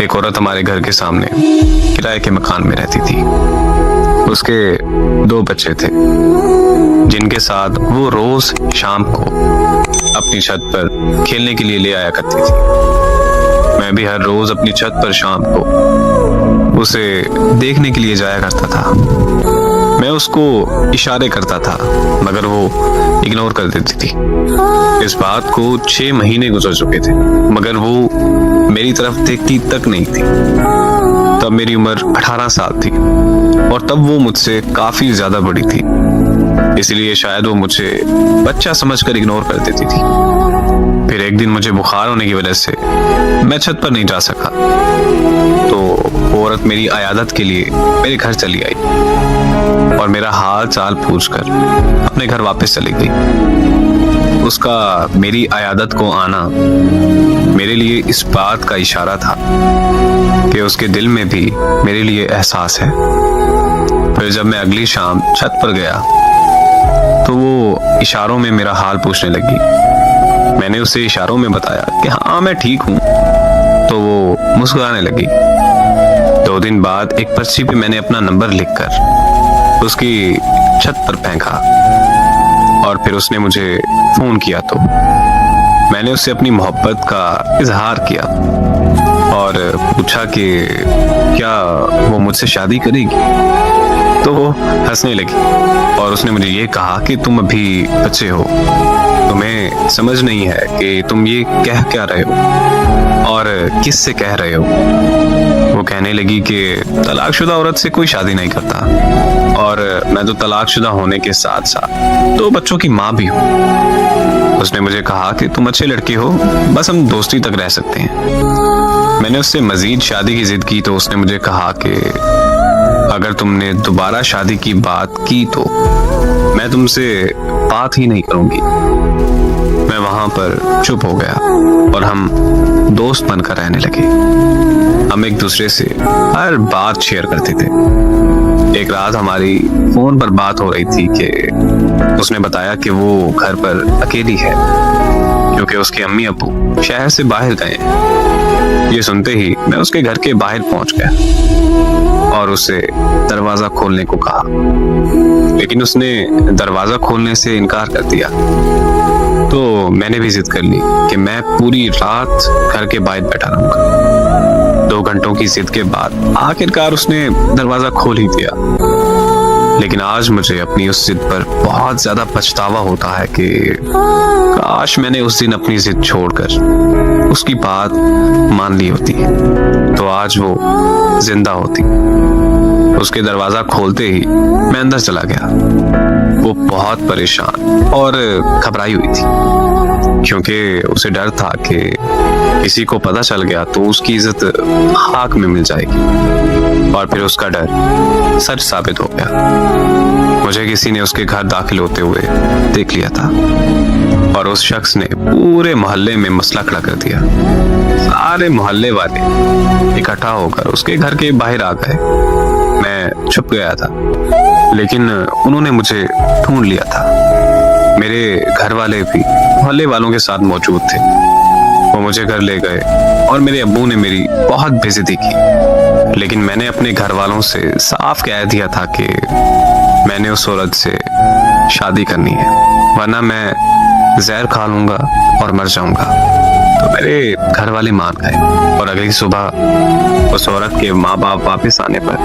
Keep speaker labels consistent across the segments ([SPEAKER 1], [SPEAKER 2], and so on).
[SPEAKER 1] एक औरत हमारे घर के सामने किराए के मकान में रहती थी। उसके 2 बच्चे थे जिनके साथ वो रोज शाम को अपनी छत पर खेलने के लिए ले आया करती थी। मैं भी हर रोज अपनी छत पर शाम को उसे देखने के लिए जाया करता था। मैं उसको इशारे करता था मगर वो इग्नोर कर देती थी। इस बात को 6 महीने गुजर चुके थे मगर वो मेरी तरफ देखती तक नहीं थी। तब मेरी उम्र 18 साल थी और तब वो मुझसे काफी ज्यादा बड़ी थी, इसलिए शायद वो मुझे बच्चा समझकर इग्नोर कर देती थी। फिर एक दिन मुझे बुखार होने की वजह से मैं छत पर नहीं जा सका, तो वो औरत मेरी अयादत के लिए मेरे घर चली आई और मेरा हाल चाल पूछकर अपने घर वापस चली गई। उसका मेरी अयादत को आना मेरे लिए इस बात का इशारा था कि उसके दिल में भी मेरे लिए एहसास है। फिर जब मैं अगली शाम छत पर गया तो वो इशारों में मेरा हाल पूछने लगी। मैंने उसे इशारों में बताया कि हाँ मैं ठीक हूँ, तो वो मुस्कुराने लगी। 2 दिन बाद एक पर्ची पे मैंने अपना नंबर लिखकर उसकी छत पर फेंका और फिर उसने मुझे फोन किया तो मैंने उससे अपनी मोहब्बत का इजहार किया और पूछा कि क्या वो मुझसे शादी करेगी। तो वो हंसने लगी और उसने मुझे ये कहा कि तुम अभी बच्चे हो, तुम्हें समझ नहीं है कि तुम ये कह क्या रहे हो और किस से कह रहे हो। वो कहने लगी कि तलाकशुदा औरत से कोई शादी नहीं करता और मैं तो तलाकशुदा होने के साथ साथ 2 बच्चों की माँ भी हूँ। उसने मुझे कहा कि तुम अच्छे लड़के हो, बस हम दोस्ती तक रह सकते हैं। मैंने उससे मजीद शादी की जिद की तो उसने मुझे कहा कि अगर तुमने दोबारा शादी की बात की तो मैं तुमसे बात ही नहीं करूंगी। मैं वहां पर चुप हो गया और हम दोस्त बनकर रहने लगे। हम एक दूसरे से हर बात शेयर करते थे। एक रात हमारी फोन पर बात हो रही थी कि उसने बताया कि वो घर पर अकेली है क्योंकि उसके अम्मी अब्बू शहर से बाहर गए हैं। ये सुनते ही मैं उसके घर के बाहर पहुंच गया और उसे दरवाजा खोलने को कहा, लेकिन उसने दरवाजा खोलने से इनकार कर दिया। तो मैंने भी जिद कर ली कि मैं पूरी रात घर के बाहर बैठा रहूंगा। 2 घंटों की जिद के बाद आखिरकार उसने दरवाजा खोल ही दिया। लेकिन आज मुझे अपनी उस जिद पर बहुत ज्यादा पछतावा होता है कि काश मैंने उस दिन अपनी जिद छोड़कर उसकी बात मान ली होती, तो आज वो जिंदा होती। उसके दरवाजा खोलते ही मैं अंदर चला गया। वो बहुत परेशान और घबराई हुई थी क्योंकि उसे डर था कि किसी को पता चल गया तो उसकी इज्जत खाक में मिल जाएगी और फिर उसका डर सच साबित हो गया। मुझे किसी ने उसके घर दाखिल होते हुए देख लिया था और उस शख्स ने पूरे मोहल्ले में मसला खड़ा कर दिया। सारे मोहल्ले वाले इकट्ठा होकर उसके घर के बाहर आ गए। मैं छुप गया था लेकिन उन्होंने मुझे ढूंढ लिया था। मेरे घर वाले भी मोहल्ले वालों के साथ मौजूद थे। वो मुझे घर ले गए और मेरे अब्बू ने मेरी बहुत बेइज्जती की, लेकिन मैंने अपने घर वालों से साफ कह दिया था कि मैंने उस औरत से शादी करनी है वरना मैं जहर खा लूंगा और मर जाऊंगा। तो मेरे घर वाले मान गए और अगली सुबह उस औरत के माँ बाप वापस आने पर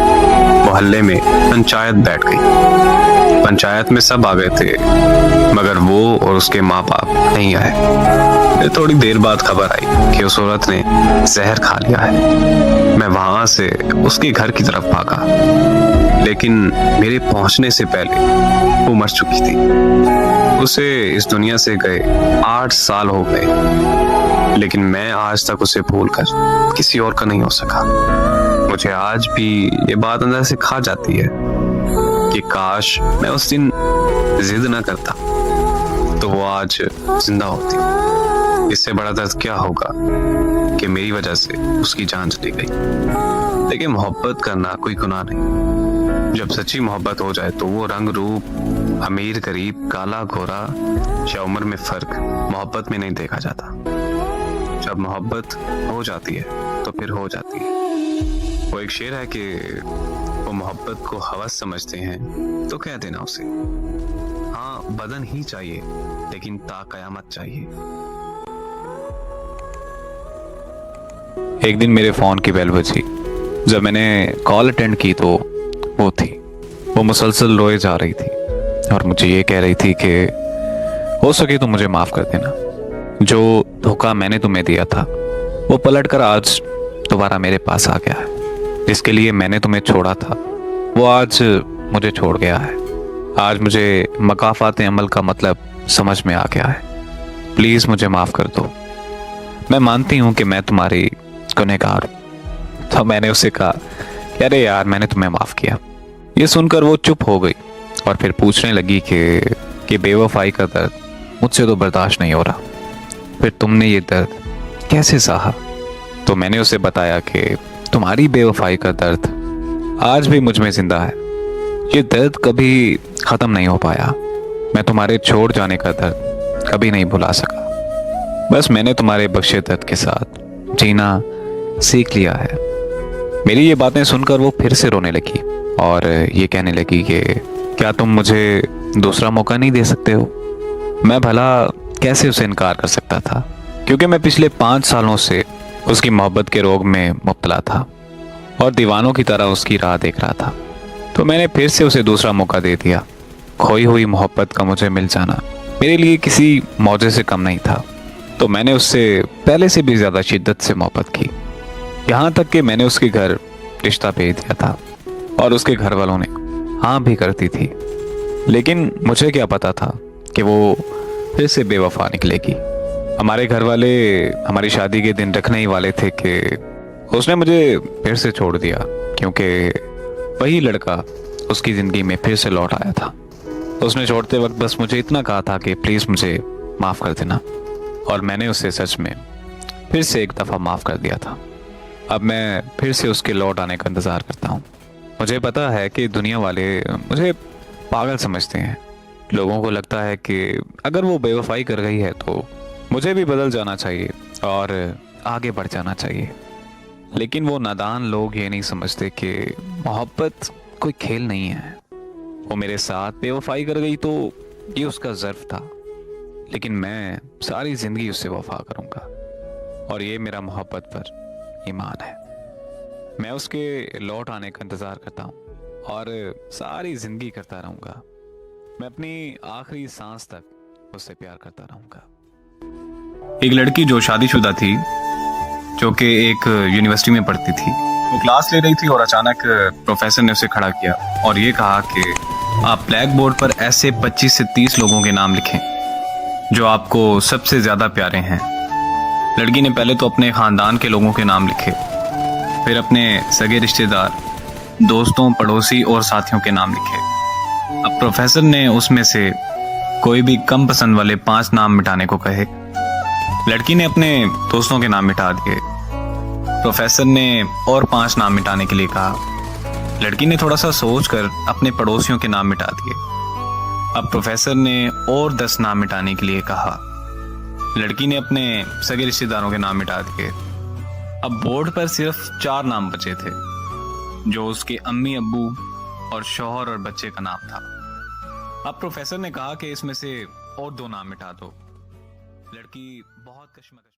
[SPEAKER 1] मोहल्ले में पंचायत बैठ गई। पंचायत में सब आ गए थे मगर वो और उसके माँ बाप नहीं आए। थोड़ी देर बाद खबर आई कि उस औरत ने जहर खा लिया है। मैं वहां से उसके घर की तरफ भागा, लेकिन मेरे पहुंचने से पहले वो मर चुकी थी। उसे इस दुनिया से गए 8 साल हो गए, लेकिन मैं आज तक उसे भूलकर किसी और का नहीं हो सका। मुझे आज भी ये बात अंदर से खा जाती है कि काश मैं उस दिन जिद न करता तो वो आज जिंदा होती। इससे बड़ा दर्द क्या होगा कि मेरी वजह से उसकी जान चली गई। लेकिन मोहब्बत करना कोई गुनाह नहीं। जब सच्ची मोहब्बत हो जाए तो वो रंग रूप, अमीर गरीब, काला गोरा या उम्र में फर्क मोहब्बत में नहीं देखा जाता। जब मोहब्बत हो जाती है तो फिर हो जाती है। वो एक शेर है कि वो मोहब्बत को हवस समझते हैं तो कह देना उसे, हाँ बदन ही चाहिए लेकिन ता कयामत चाहिए।
[SPEAKER 2] एक दिन मेरे फ़ोन की बेल बजी। जब मैंने कॉल अटेंड की तो वो मुसलसल रोए जा रही थी और मुझे ये कह रही थी कि हो सके तो मुझे माफ़ कर देना। जो धोखा मैंने तुम्हें दिया था वो पलट कर आज दोबारा मेरे पास आ गया है। जिसके लिए मैंने तुम्हें छोड़ा था वो आज मुझे छोड़ गया है। आज मुझे मकाफ़ात अमल का मतलब समझ में आ गया है। प्लीज़ मुझे माफ़ कर दो। मैं मानती हूँ कि मैं तुम्हारी गुनहगार हूँ। तो मैंने उससे कहा, अरे यार मैंने तुम्हें माफ़ किया। ये सुनकर वो चुप हो गई और फिर पूछने लगी कि बेवफाई का दर्द मुझसे तो बर्दाश्त नहीं हो रहा, फिर तुमने ये दर्द कैसे सहा? तो मैंने उसे बताया कि तुम्हारी बेवफाई का दर्द आज भी मुझ में जिंदा है। ये दर्द कभी ख़त्म नहीं हो पाया। मैं तुम्हारे छोड़ जाने का दर्द कभी नहीं भुला सका। बस मैंने तुम्हारे बख्शे दर्द के साथ जीना सीख लिया है। मेरी ये बातें सुनकर वो फिर से रोने लगी और ये कहने लगी कि क्या तुम मुझे दूसरा मौका नहीं दे सकते हो? मैं भला कैसे उसे इनकार कर सकता था, क्योंकि मैं पिछले 5 सालों से उसकी मोहब्बत के रोग में मुब्तला था और दीवानों की तरह उसकी राह देख रहा था। तो मैंने फिर से उसे दूसरा मौका दे दिया। खोई हुई मोहब्बत का मुझे मिल जाना मेरे लिए किसी मौजे से कम नहीं था। तो मैंने उससे पहले से भी ज़्यादा शिद्दत से मोहब्बत की, यहाँ तक कि मैंने उसके घर रिश्ता भेज दिया था और उसके घर वालों ने हाँ भी करती थी। लेकिन मुझे क्या पता था कि वो फिर से बेवफा निकलेगी। हमारे घर वाले हमारी शादी के दिन रखने ही वाले थे कि उसने मुझे फिर से छोड़ दिया, क्योंकि वही लड़का उसकी ज़िंदगी में फिर से लौट आया था। उसने छोड़ते वक्त बस मुझे इतना कहा था कि प्लीज़ मुझे माफ़ कर देना, और मैंने उसे सच में फिर से एक दफ़ा माफ़ कर दिया था। अब मैं फिर से उसके लौट आने का इंतज़ार करता हूँ। मुझे पता है कि दुनिया वाले मुझे पागल समझते हैं। लोगों को लगता है कि अगर वो बेवफाई कर गई है तो मुझे भी बदल जाना चाहिए और आगे बढ़ जाना चाहिए। लेकिन वो नादान लोग ये नहीं समझते कि मोहब्बत कोई खेल नहीं है। वो मेरे साथ बेवफाई कर गई तो ये उसका ज़र्फ था, लेकिन मैं सारी ज़िंदगी उससे वफा करूँगा और ये मेरा मोहब्बत पर ईमान है। मैं उसके लौट आने का इंतज़ार करता हूँ और सारी ज़िंदगी करता रहूँगा। मैं अपनी आखिरी सांस तक उससे प्यार करता रहूँगा।
[SPEAKER 1] एक लड़की जो शादीशुदा थी, जो कि एक यूनिवर्सिटी में पढ़ती थी, वो क्लास ले रही थी और अचानक प्रोफेसर ने उसे खड़ा किया और ये कहा कि आप ब्लैक बोर्ड पर ऐसे 25 से 30 लोगों के नाम लिखें जो आपको सबसे ज़्यादा प्यारे हैं। लड़की ने पहले तो अपने ख़ानदान के लोगों के नाम लिखे, फिर अपने सगे रिश्तेदार, दोस्तों, पड़ोसी और साथियों के नाम लिखे। अब प्रोफेसर ने उसमें से कोई भी कम पसंद वाले 5 नाम मिटाने को कहे। लड़की ने अपने दोस्तों के नाम मिटा दिए। प्रोफेसर ने और 5 नाम मिटाने के लिए कहा। लड़की ने थोड़ा सा सोचकर अपने पड़ोसियों के नाम मिटा दिए। अब प्रोफेसर ने और 10 नाम मिटाने के लिए कहा। लड़की ने अपने सगे रिश्तेदारों के नाम मिटा दिए। अब बोर्ड पर सिर्फ 4 नाम बचे थे, जो उसके अम्मी अब्बू और शौहर और बच्चे का नाम था। अब प्रोफेसर ने कहा कि इसमें से और 2 नाम मिटा दो। लड़की बहुत कश्मकश